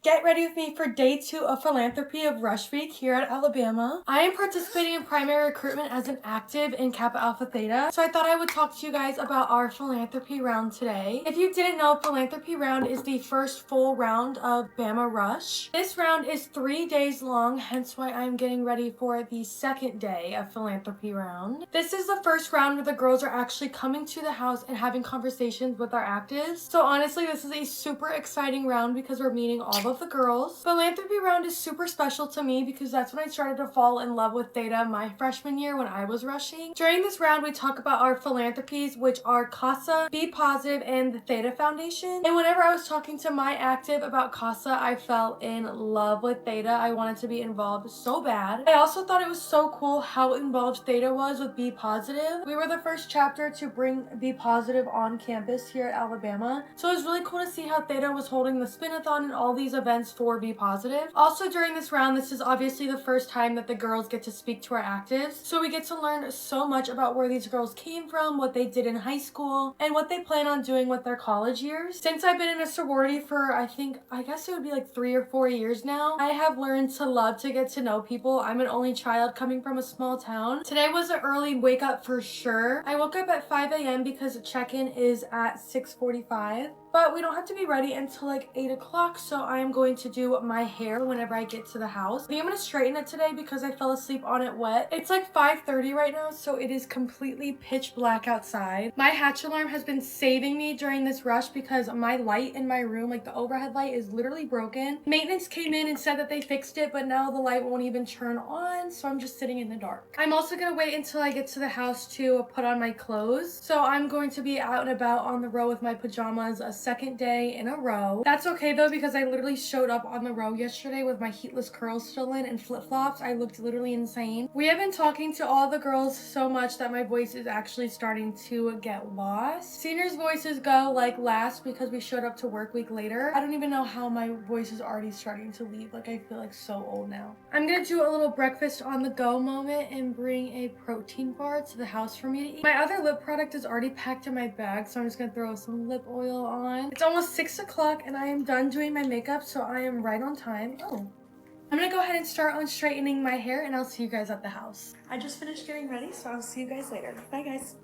Get ready with me for day 2 of philanthropy of Rush Week here at Alabama. I am participating in primary recruitment as an active in Kappa Alpha Theta, so I thought I would talk to you guys about our philanthropy round today. If you didn't know, philanthropy round is the first full round of Bama Rush. This round is 3 days long, hence why I'm getting ready for the second day of philanthropy round. This is the first round where the girls are actually coming to the house and having conversations with our actives. So honestly, this is a super exciting round because we're meeting all of the girls. Philanthropy round is super special to me because that's when I started to fall in love with Theta my freshman year when I was rushing. During this round, we talk about our philanthropies, which are CASA, Be Positive, and the Theta Foundation. And whenever I was talking to my active about CASA, I fell in love with Theta. I wanted to be involved so bad. I also thought it was so cool how involved Theta was with Be Positive. We were the first chapter to bring Be Positive on campus here at Alabama. So it was really cool to see how Theta was holding the spin-a-thon and all these events for Be Positive. Also during this round, this is obviously the first time that the girls get to speak to our actives. So we get to learn so much about where these girls came from, what they did in high school, and what they plan on doing with their college years. Since I've been in a sorority for I guess it would be like 3 or 4 years now, I have learned to love to get to know people. I'm an only child coming from a small town. Today was an early wake up for sure. I woke up at 5 a.m. because check-in is at 6:45. But we don't have to be ready until like 8 o'clock, so I am going to do my hair whenever I get to the house. I think I'm going to straighten it today because I fell asleep on it wet. It's like 5:30 right now, so it is completely pitch black outside. My hatch alarm has been saving me during this rush because my light in my room, like the overhead light, is literally broken. Maintenance came in and said that they fixed it, but now the light won't even turn on, so I'm just sitting in the dark. I'm also going to wait until I get to the house to put on my clothes. So I'm going to be out and about on the row with my pajamas a second day in a row. That's okay though, because I literally showed up on the row yesterday with my heatless curls still in and flip-flops. I looked literally insane. We have been talking to all the girls so much that my voice is actually starting to get lost. Seniors' voices go like last because we showed up to work week later. I don't even know how my voice is already starting to leave. Like, I feel like so old now. I'm gonna do a little breakfast on the go moment and bring a protein bar to the house for me to eat. My other lip product is already packed in my bag, so I'm just gonna throw some lip oil on. It's almost 6 o'clock and I am done doing my makeup, so I am right on time. I'm gonna go ahead and start on straightening my hair and I'll see you guys at the house. I just finished getting ready, so I'll see you guys later. Bye guys.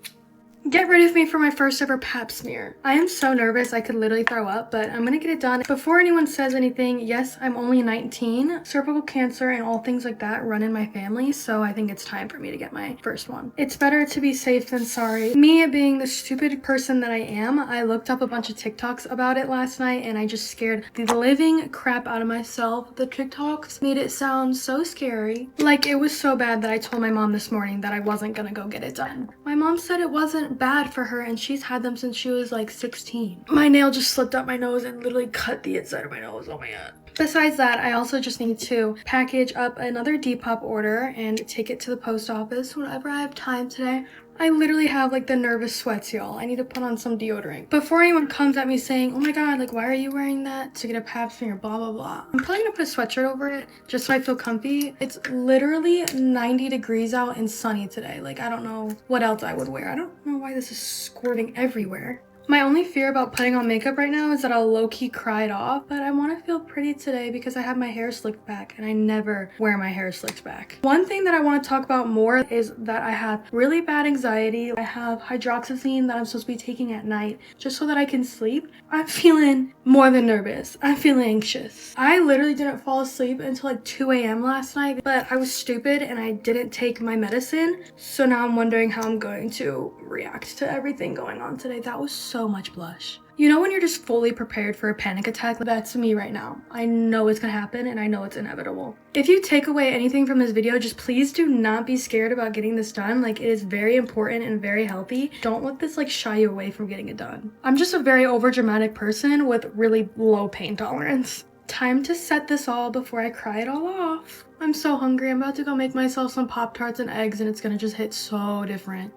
Get ready with me for my first ever pap smear. I am so nervous I could literally throw up, but I'm gonna get it done. Before anyone says anything, yes, I'm only 19. Cervical cancer and all things like that run in my family, so I think it's time for me to get my first one. It's better to be safe than sorry. Me being the stupid person that I am, I looked up a bunch of TikToks about it last night and I just scared the living crap out of myself. The TikToks made it sound so scary. Like, it was so bad that I told my mom this morning that I wasn't gonna go get it done. My mom said it wasn't bad for her and she's had them since she was like 16. My nail just slipped up my nose and literally cut the inside of my nose. Oh my god. Besides that, I also just need to package up another Depop order and take it to the post office whenever I have time today. I literally have like the nervous sweats, y'all. I need to put on some deodorant. Before anyone comes at me saying, oh my god, like why are you wearing that to get a pap smear, blah blah blah. I'm probably gonna put a sweatshirt over it just so I feel comfy. It's literally 90 degrees out and sunny today. Like, I don't know what else I would wear. I don't know why this is squirting everywhere. My only fear about putting on makeup right now is that I'll low-key cry it off, but I want to feel pretty today because I have my hair slicked back and I never wear my hair slicked back. One thing that I want to talk about more is that I have really bad anxiety. I have hydroxyzine that I'm supposed to be taking at night just so that I can sleep. I'm feeling more than nervous. I'm feeling anxious. I literally didn't fall asleep until like 2 a.m. last night, but I was stupid and I didn't take my medicine. So now I'm wondering how I'm going to react to everything going on today. That was so much blush. You know when you're just fully prepared for a panic attack? That's me right now. I know it's gonna happen and I know it's inevitable. If you take away anything from this video, just please do not be scared about getting this done. Like, it is very important and very healthy. Don't let this like shy you away from getting it done. I'm just a very overdramatic person with really low pain tolerance. Time to set this all before I cry it all off. I'm so hungry. I'm about to go make myself some Pop-Tarts and eggs and it's gonna just hit so different.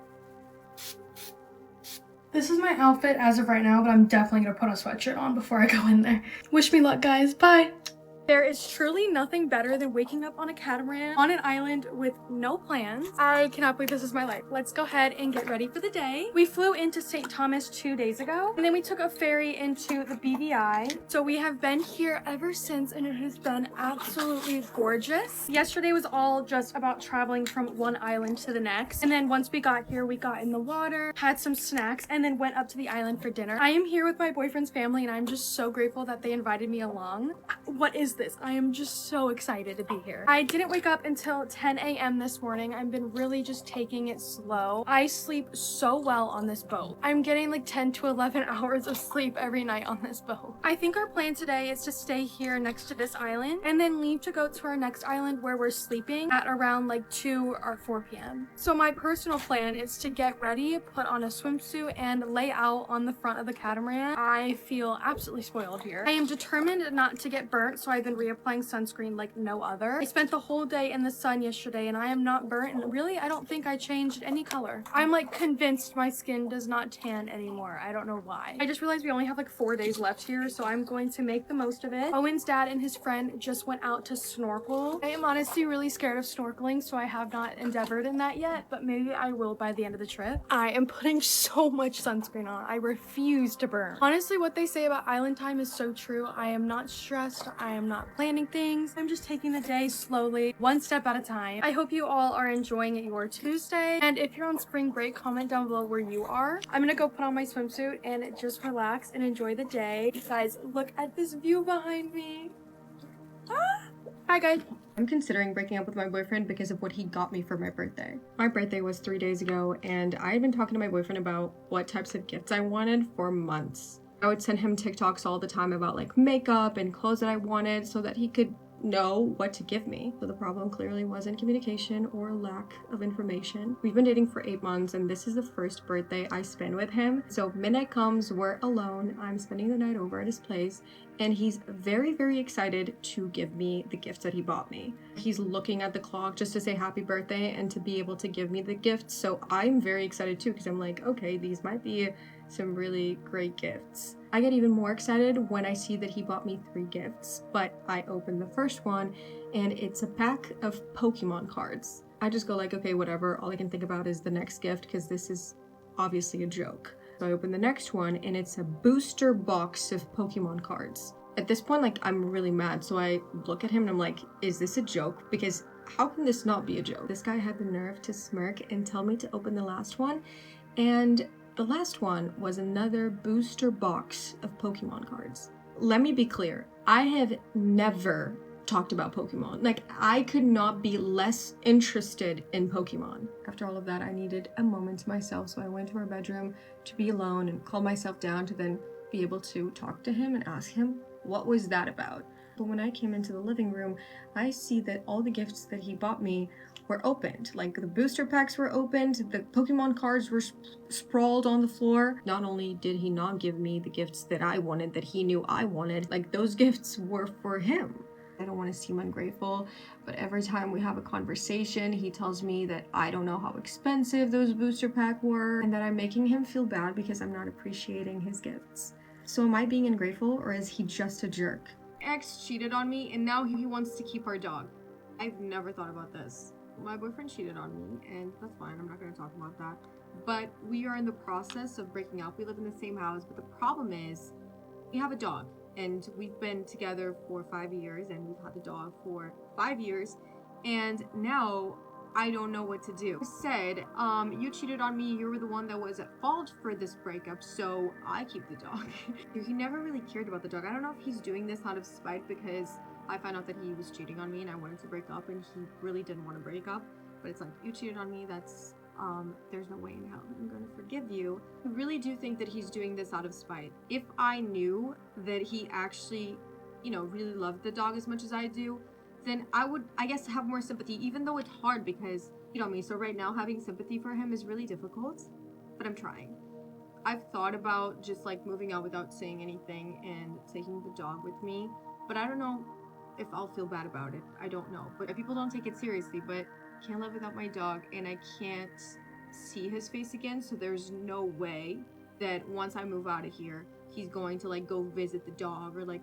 This is my outfit as of right now, but I'm definitely gonna put a sweatshirt on before I go in there. Wish me luck, guys. Bye! There is truly nothing better than waking up on a catamaran on an island with no plans. I cannot believe this is my life. Let's go ahead and get ready for the day. We flew into St. Thomas 2 days ago, and then we took a ferry into the BVI. So we have been here ever since, and it has been absolutely gorgeous. Yesterday was all just about traveling from one island to the next. And then once we got here, we got in the water, had some snacks, and then went up to the island for dinner. I am here with my boyfriend's family, and I'm just so grateful that they invited me along. What is this? I am just so excited to be here. I didn't wake up until 10 a.m. this morning. I've been really just taking it slow. I sleep so well on this boat. I'm getting like 10 to 11 hours of sleep every night on this boat. I think our plan today is to stay here next to this island and then leave to go to our next island where we're sleeping at around like 2 or 4 p.m. So my personal plan is to get ready, put on a swimsuit, and lay out on the front of the catamaran. I feel absolutely spoiled here. I am determined not to get burnt, so I've been reapplying sunscreen like no other. I spent the whole day in the sun yesterday and I am not burnt, and really I don't think I changed any color. I'm like convinced my skin does not tan anymore. I don't know why. I just realized we only have like 4 days left here, so I'm going to make the most of it. Owen's dad and his friend just went out to snorkel. I am honestly really scared of snorkeling, so I have not endeavored in that yet, but maybe I will by the end of the trip. I am putting so much sunscreen on. I refuse to burn. Honestly, what they say about island time is so true. I am not stressed. I am not planning things. I'm just taking the day slowly, one step at a time. I hope you all are enjoying your Tuesday. And if you're on spring break, comment down below where you are. I'm gonna go put on my swimsuit and just relax and enjoy the day. Guys, look at this view behind me. Ah! Hi guys. I'm considering breaking up with my boyfriend because of what he got me for my birthday. My birthday was 3 days ago, and I had been talking to my boyfriend about what types of gifts I wanted for months. I would send him TikToks all the time about like makeup and clothes that I wanted so that he could know what to give me. So the problem clearly wasn't communication or lack of information. We've been dating for 8 months, and this is the first birthday I spend with him. So midnight comes, we're alone, I'm spending the night over at his place, and he's very, very excited to give me the gifts that he bought me. He's looking at the clock just to say happy birthday and to be able to give me the gifts. So I'm very excited too, because I'm like, okay, these might be some really great gifts. I get even more excited when I see that he bought me 3 gifts, but I open the first one and it's a pack of Pokemon cards. I just go like, okay, whatever. All I can think about is the next gift because this is obviously a joke. So I open the next one and it's a booster box of Pokemon cards. At this point, like, I'm really mad. So I look at him and I'm like, is this a joke? Because how can this not be a joke? This guy had the nerve to smirk and tell me to open the last one. And the last one was another booster box of Pokemon cards. Let me be clear. I have never talked about Pokemon. Like, I could not be less interested in Pokemon. After all of that, I needed a moment to myself, so I went to our bedroom to be alone and calm myself down to then be able to talk to him and ask him, what was that about? But when I came into the living room, I see that all the gifts that he bought me were opened. Like, the booster packs were opened, the Pokemon cards were sprawled on the floor. Not only did he not give me the gifts that I wanted, that he knew I wanted, like, those gifts were for him. I don't want to seem ungrateful, but every time we have a conversation, he tells me that I don't know how expensive those booster packs were and that I'm making him feel bad because I'm not appreciating his gifts. So am I being ungrateful, or is he just a jerk? Ex cheated on me and now he wants to keep our dog. I've never thought about this. My boyfriend cheated on me, and that's fine, I'm not going to talk about that. But we are in the process of breaking up. We live in the same house, but the problem is we have a dog. And we've been together for 5 years, and we've had the dog for 5 years, and now I don't know what to do. He said, you cheated on me, you were the one that was at fault for this breakup, so I keep the dog. He never really cared about the dog. I don't know if he's doing this out of spite because I found out that he was cheating on me and I wanted to break up, and he really didn't want to break up. But it's like, you cheated on me, that's there's no way in hell I'm gonna forgive you. I really do think that he's doing this out of spite. If I knew that he actually, you know, really loved the dog as much as I do, then I would, I guess, have more sympathy, even though it's hard because, you know me, so right now having sympathy for him is really difficult, but I'm trying. I've thought about just like moving out without saying anything and taking the dog with me, but I don't know if I'll feel bad about it. I don't know. But people don't take it seriously, but can't live without my dog, and I can't see his face again, so there's no way that once I move out of here he's going to like go visit the dog or like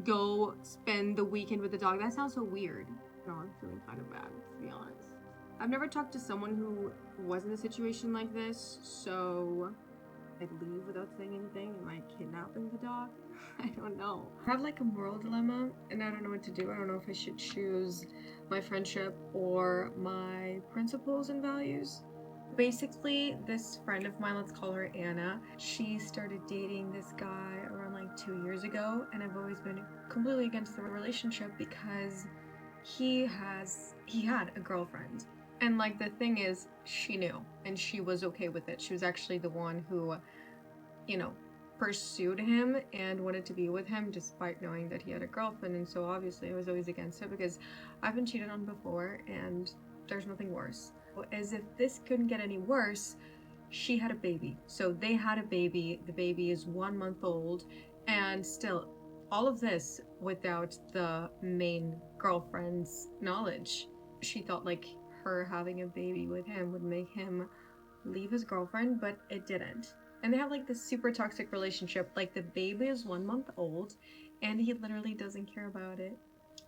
go spend the weekend with the dog. That sounds so weird. No, I'm feeling kind of bad, to be honest. I've never talked to someone who was in a situation like this, so I'd leave without saying anything. Am I kidnapping the dog? I don't know. I have like a moral dilemma and I don't know what to do. I don't know if I should choose my friendship or my principles and values. Basically, this friend of mine, let's call her Anna, she started dating this guy around like 2 years ago, and I've always been completely against the relationship because he had a girlfriend. And like the thing is, she knew and she was okay with it. She was actually the one who, you know, pursued him and wanted to be with him despite knowing that he had a girlfriend. And so obviously I was always against it because I've been cheated on before and there's nothing worse. As if this couldn't get any worse, she had a baby. So they had a baby. The baby is 1 month old, and still all of this without the main girlfriend's knowledge. She thought like her having a baby with him would make him leave his girlfriend, but it didn't. And they have like this super toxic relationship. Like the baby is 1 month old and he literally doesn't care about it.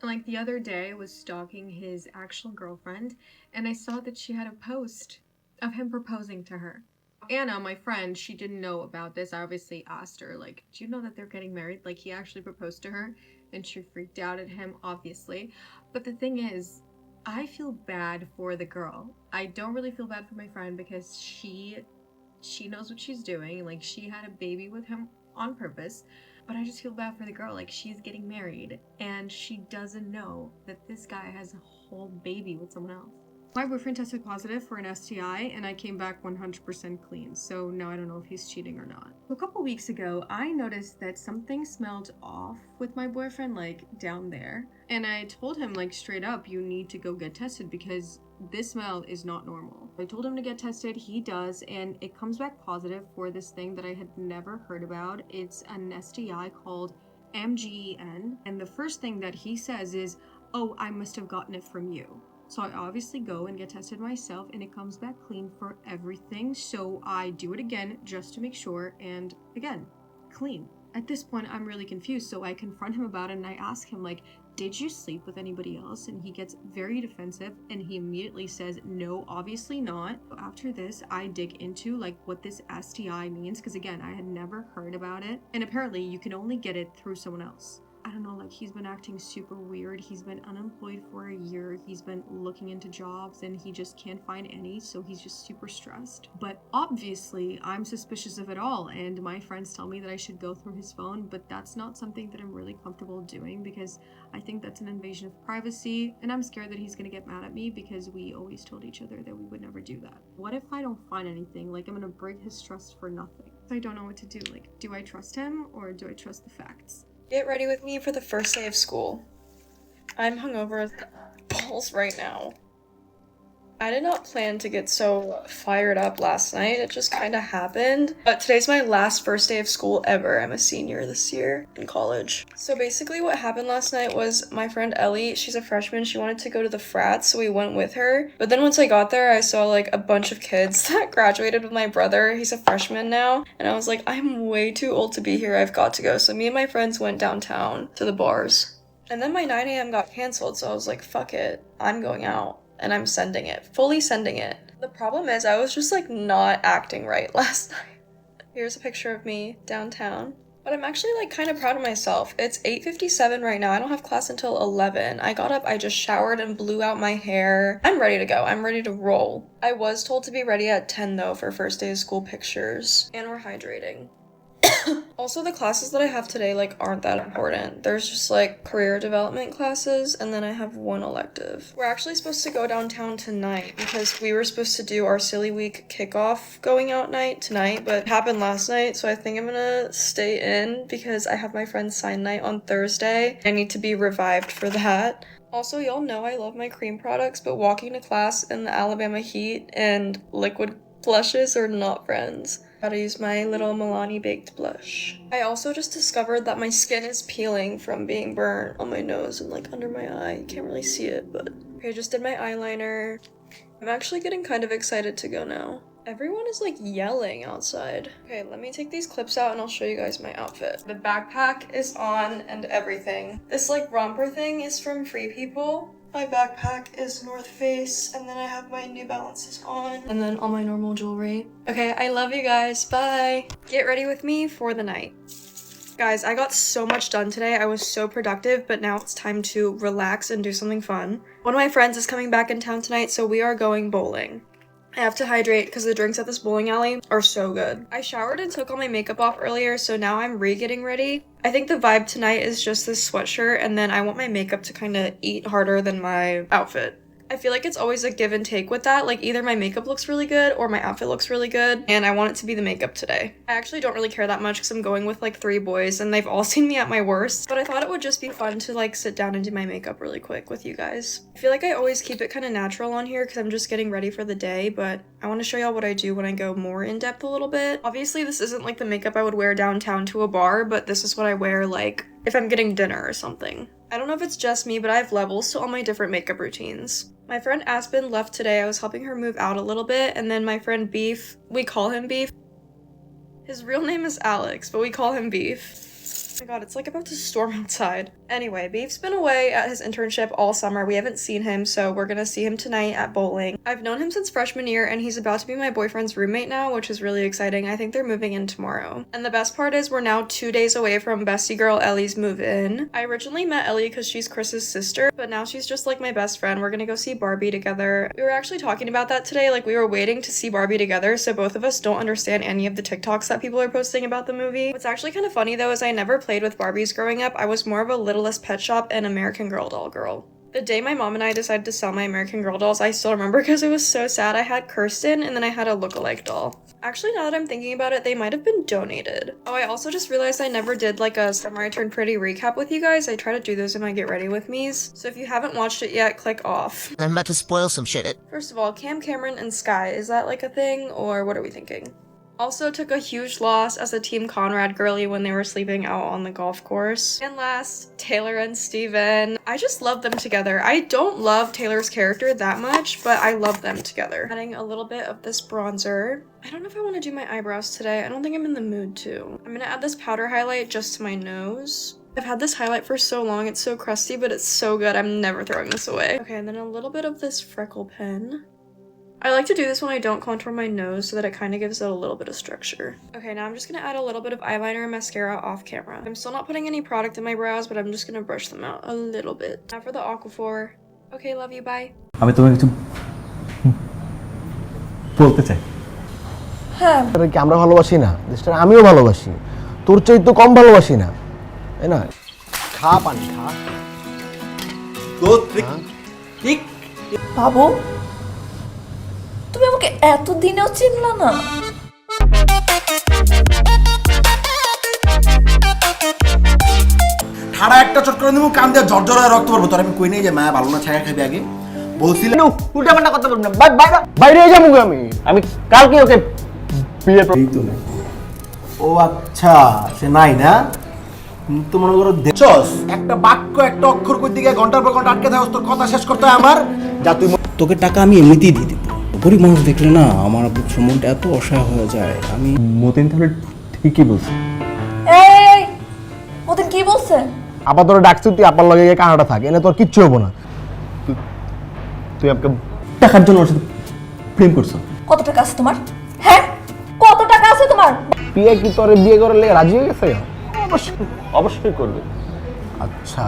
Like the other day I was stalking his actual girlfriend and I saw that she had a post of him proposing to her. Anna, my friend, she didn't know about this. I obviously asked her, like, do you know that they're getting married? Like, he actually proposed to her, and she freaked out at him, obviously. But the thing is, I feel bad for the girl. I don't really feel bad for my friend because she knows what she's doing. Like, she had a baby with him on purpose. But I just feel bad for the girl. Like, she's getting married, and she doesn't know that this guy has a whole baby with someone else. My boyfriend tested positive for an STI and I came back 100% clean, so now I don't know if he's cheating or not. A couple weeks ago, I noticed that something smelled off with my boyfriend, like down there. And I told him like straight up, you need to go get tested because this smell is not normal. I told him to get tested, he does, and it comes back positive for this thing that I had never heard about. It's an STI called MGEN, and the first thing that he says is, oh, I must have gotten it from you. So I obviously go and get tested myself and it comes back clean for everything. So I do it again just to make sure, and again, clean. At this point, I'm really confused. So I confront him about it and I ask him like, did you sleep with anybody else? And he gets very defensive and he immediately says, no, obviously not. After this, I dig into like what this STI means because again, I had never heard about it. And apparently you can only get it through someone else. I don't know, like he's been acting super weird. He's been unemployed for a year. He's been looking into jobs and he just can't find any, so he's just super stressed. But obviously, I'm suspicious of it all, and my friends tell me that I should go through his phone, but that's not something that I'm really comfortable doing because I think that's an invasion of privacy, and I'm scared that he's gonna get mad at me because we always told each other that we would never do that. What if I don't find anything? Like, I'm gonna break his trust for nothing. I don't know what to do. Like, do I trust him or do I trust the facts? Get ready with me for the first day of school. I'm hungover as balls right now. I did not plan to get so fired up last night. It just kind of happened. But today's my last first day of school ever. I'm a senior this year in college. So basically what happened last night was my friend Ellie, she's a freshman, she wanted to go to the frat, so we went with her. But then once I got there, I saw like a bunch of kids that graduated with my brother. He's a freshman now. And I was like, I'm way too old to be here. I've got to go. So me and my friends went downtown to the bars. And then my 9 a.m. got canceled, so I was like, fuck it. I'm going out. And I'm sending it, fully sending it. The problem is I was just like not acting right last night. Here's a picture of me downtown. But I'm actually like kind of proud of myself. It's 8:57 right now. I don't have class until 11. I got up, I just showered and blew out my hair. I'm ready to go. I'm ready to roll. I was told to be ready at 10 though for first day of school pictures. And we're hydrating. Also, the classes that I have today, like, aren't that important. There's just, like, career development classes, and then I have one elective. We're actually supposed to go downtown tonight because we were supposed to do our Silly Week kickoff going out night tonight, but it happened last night, so I think I'm gonna stay in because I have my friend's sign night on Thursday. I need to be revived for that. Also, y'all know I love my cream products, but walking to class in the Alabama heat and liquid blushes are not friends. Gotta use my little Milani baked blush. I also just discovered that my skin is peeling from being burnt on my nose and like under my eye. You can't really see it, but okay, I just did my eyeliner. I'm actually getting kind of excited to go now. Everyone is like yelling outside. Okay, let me take these clips out and I'll show you guys my outfit. The backpack is on and everything. This like romper thing is from Free People. My backpack is North Face, and then I have my New Balances on, and then all my normal jewelry. Okay, I love you guys. Bye. Get ready with me for the night. Guys, I got so much done today. I was so productive, but now it's time to relax and do something fun. One of my friends is coming back in town tonight, so we are going bowling. I have to hydrate because the drinks at this bowling alley are so good. I showered and took all my makeup off earlier, so now I'm getting ready. I think the vibe tonight is just this sweatshirt, and then I want my makeup to kind of eat harder than my outfit. I feel like it's always a give and take with that. Like either my makeup looks really good or my outfit looks really good, and I want it to be the makeup today. I actually don't really care that much because I'm going with like 3 boys and they've all seen me at my worst, but I thought it would just be fun to like sit down and do my makeup really quick with you guys. I feel like I always keep it kind of natural on here because I'm just getting ready for the day, but I want to show y'all what I do when I go more in depth a little bit. Obviously this isn't like the makeup I would wear downtown to a bar, but this is what I wear like if I'm getting dinner or something. I don't know if it's just me, but I have levels to all my different makeup routines. My friend Aspen left today. I was helping her move out a little bit, and then my friend Beef, we call him Beef. His real name is Alex, but we call him Beef. Oh my god, it's like about to storm outside. Anyway, Beef's been away at his internship all summer. We haven't seen him, so we're gonna see him tonight at bowling. I've known him since freshman year, and he's about to be my boyfriend's roommate now, which is really exciting. I think they're moving in tomorrow. And the best part is we're now 2 days away from bestie girl Ellie's move-in. I originally met Ellie because she's Chris's sister, but now she's just like my best friend. We're gonna go see Barbie together. We were actually talking about that today, like we were waiting to see Barbie together, so both of us don't understand any of the TikToks that people are posting about the movie. What's actually kind of funny though is I never played with Barbies growing up. I was more of a Littlest Pet Shop and American Girl doll girl. The day my mom and I decided to sell my American Girl dolls, I still remember because it was so sad. I had Kirsten and then I had a look-alike doll. Actually, now that I'm thinking about it, they might have been donated. Oh, I also just realized I never did like a Summer I Turned Pretty recap with you guys. I try to do those in my Get Ready With Me's. So if you haven't watched it yet, click off. I'm about to spoil some shit. First of all, Cam Cameron and Sky, is that like a thing or what are we thinking? Also took a huge loss as a Team Conrad girly when they were sleeping out on the golf course. And last, Taylor and Steven. I just love them together. I don't love Taylor's character that much, but I love them together. Adding a little bit of this bronzer. I don't know if I want to do my eyebrows today. I don't think I'm in the mood to. I'm gonna add this powder highlight just to my nose. I've had this highlight for so long, it's so crusty, but it's so good. I'm never throwing this away. Okay, and then a little bit of this freckle pen. I like to do this when I don't contour my nose so that it kind of gives it a little bit of structure. Okay, now I'm just gonna add a little bit of eyeliner and mascara off camera. I'm still not putting any product in my brows, but I'm just gonna brush them out a little bit. Now for the Aquaphor. Okay, love you, bye. আমি তোমাকে কিছু বলতে চাই। হ্যাঁ কি আমরা ভালোবাসি না দেশটা আমিও ভালোবাসি তোর চেয়ে তো কম ভালোবাসি না তাই না খা পানি খা তো ঠিক বাবু তুমি আমাকে এতদিনেও চিনলা না ঠাড়া একটা চট করে দেবো কান দিয়ে জর্জর হয়ে রক্ত পড়বো তোর আমি কই নেই যে মায়া ভালো না ছায়া খাবি আগে বলছিলাম উল্টা পাল্টা কথা বলবো না বাইরে যাবো আমি কালকে ওকে বিয়ে ও আচ্ছা সে নাই না তো মনে করো দেখছস একটা বাক্য একটা অক্ষর কই দিকে ঘন্টার পর ঘন্টা আটকে থাকস তোর কথা শেষ করতে হয় আমার যা তুই তোকে টাকা আমি এমনিতেই দিয়ে দেবো গরিব মানুষ দেখলে না আমার মনটা এত অসহায় হয়ে যায় আমি মতিন তাহলে ঠিকই বলছে এই ওদের কি বলছে আপা তোরা ডাকছিস তুই আপার লগে গিয়ে কানাডা থাক এনে তোর কিচ্ছু হবো না তুই আমাকে টাকার জন্য ওর সাথে প্রেম করছো কত টাকা আছে তোমার হ্যাঁ কত টাকা আছে তোমার বিয়ে কি তোরে বিয়ে করে লেগে রাজি হয়ে গেছে অবশ্যই করবে আচ্ছা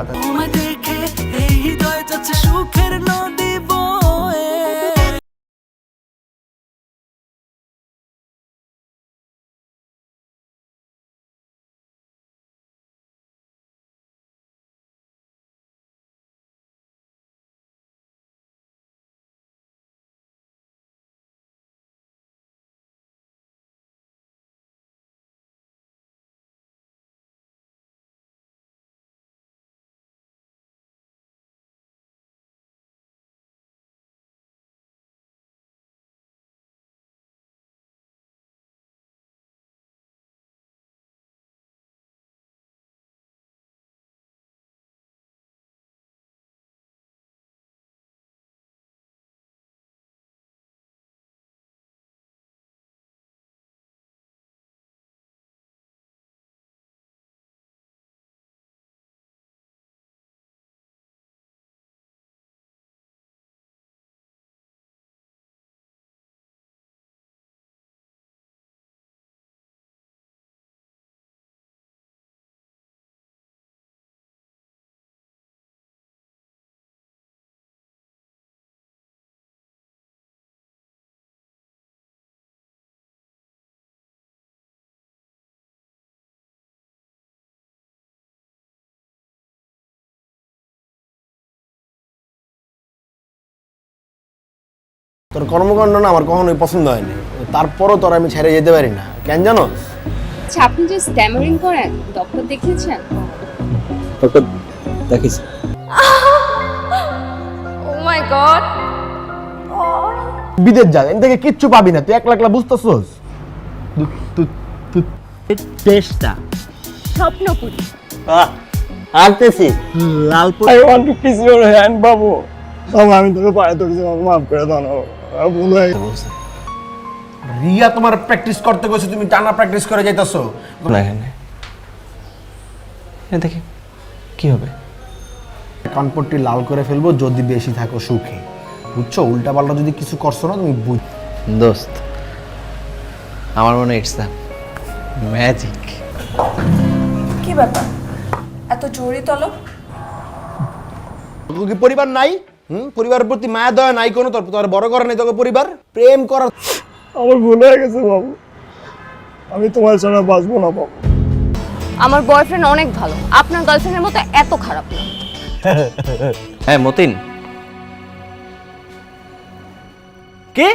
তোর কর্মকাণ্ড না আমার কখনোই পছন্দ হয়নি, তারপরও তোর আমি ছেড়ে যেতে পারি না। কেন জানো? আচ্ছা, আপনি যে স্ট্যামারিং করেন, ডক্টর দেখিয়েছেন? ডক্টর দেখিস। ও মাই গড, বিদেশ যা, এখান থেকে কিচ্ছু পাবি না, তুই একলা একলা বুঝতেছস? টেস্টটা স্বপ্নপুরী। আনতেছি Lalpur. I want to kiss your hand বাবু। বাবু আমি তোকে পায়ে ধরেছি, আমাকে মাফ করে দাও না। ভুল হয়ে গেছে। রিয়া তোমার প্র্যাকটিস করতে গেছে, তুমি টানা প্র্যাকটিস করে যাইতাছো। না এখানে দেখি কি হবে। কানপট্টি লাল করে ফেলবো যদি বেশি থাকো সুখে, বুঝছো? উল্টা পাল্টা যদি কিছু করছো না তুমি বুঝ। দোস্ত, আমার মনে ইটস দ্য ম্যাজিক। কি ব্যাপার, এত জোরে তলব? তোর কি পরিবার নাই? পরিবারের প্রতি মায়া দয়া নাই কোনো? তোর বড় করে নাই তোকে পরিবার? প্রেম করা আমার ভুল হয়ে গেছে বাবু, আমি তোমার ছাড়া বাঁচবো না বাবু। আমার বয়ফ্রেন্ড অনেক ভালো, আপনার গার্লফ্রেন্ডের মতো এত খারাপ না। হ্যাঁ মতিন, কে?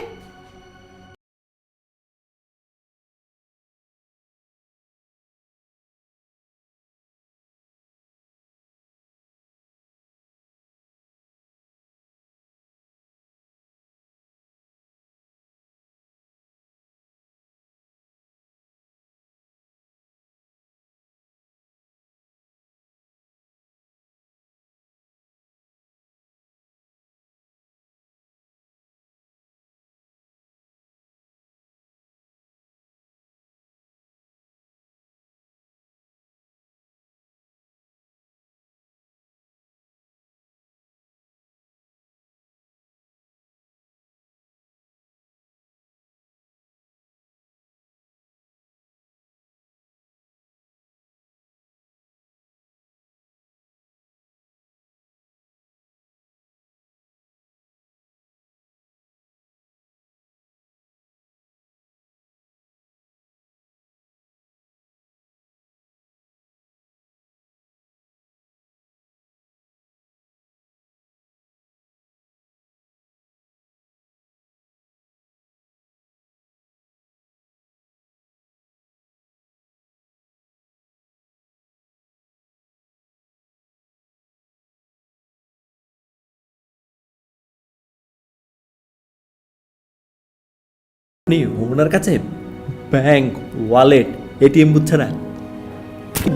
আপনি ওনার কাছে ব্যাংক, ওয়ালেট, এটিএম বুঝছে না?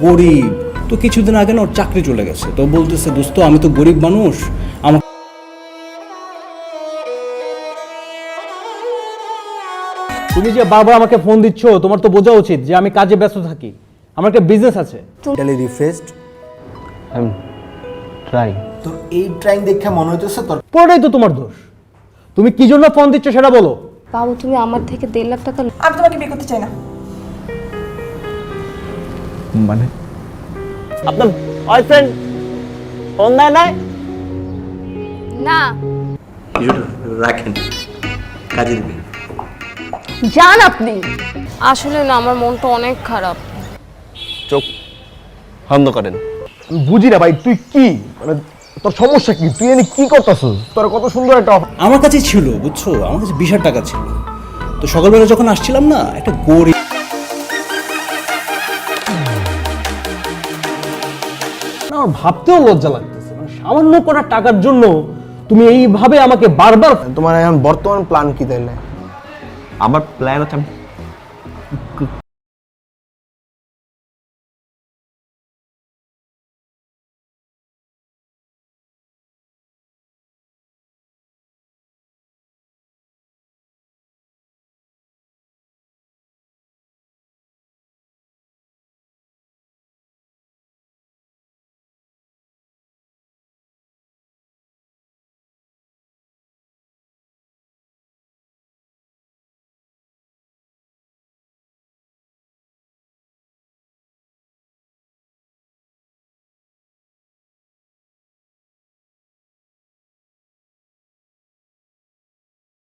গরিব তো, কিছুদিন আগে না ওর চাকরি চলে গেছে, তো বলতেছে দোস্ত আমি তো গরিব মানুষ, আমার তুমি যে বারবার আমাকে ফোন দিচ্ছ, তোমার তো বোঝা উচিত যে আমি কাজে ব্যস্ত থাকি, আমার একটা বিজনেস আছে। Refreshed I am trying. তোর এই ট্রাইং দেখে মনে হইতেছে তোর পুরোটাই তো তোমার দোষ। তুমি কি জন্য ফোন দিচ্ছ সেটা বলো। বাবু, তুমি আমার থেকে 1.5 লাখ টাকা। আমি তোমাকে বিয়ে করতে চাই না। মানে আপনার বয়ফ্রেন্ড ফোন দেয় নাই? না, কিছুটা রাখেন, কাজে দিবে। যান আপনি। আসলে না, আমার মনটা অনেক খারাপ। চোখ বন্ধ করেন। বুঝি না ভাই, তুই কি মানে তোর সমস্যা কি? তুই এনে কি করতেছিস? তোর কত সুন্দর একটা আমার কাছে ছিল বুঝছো, আমার কাছে 20,000 টাকা ছিল। তো সকালবেলা যখন আসছিলাম না, একটা গরিব না, আমার ভাবতেও লজ্জা লাগতেছে, মানে সামান্য কটা টাকার জন্য তুমি এইভাবে আমাকে বারবার। তোমার এখন বর্তমান প্ল্যান কি তাইলে? আমার প্ল্যান হচ্ছে আমি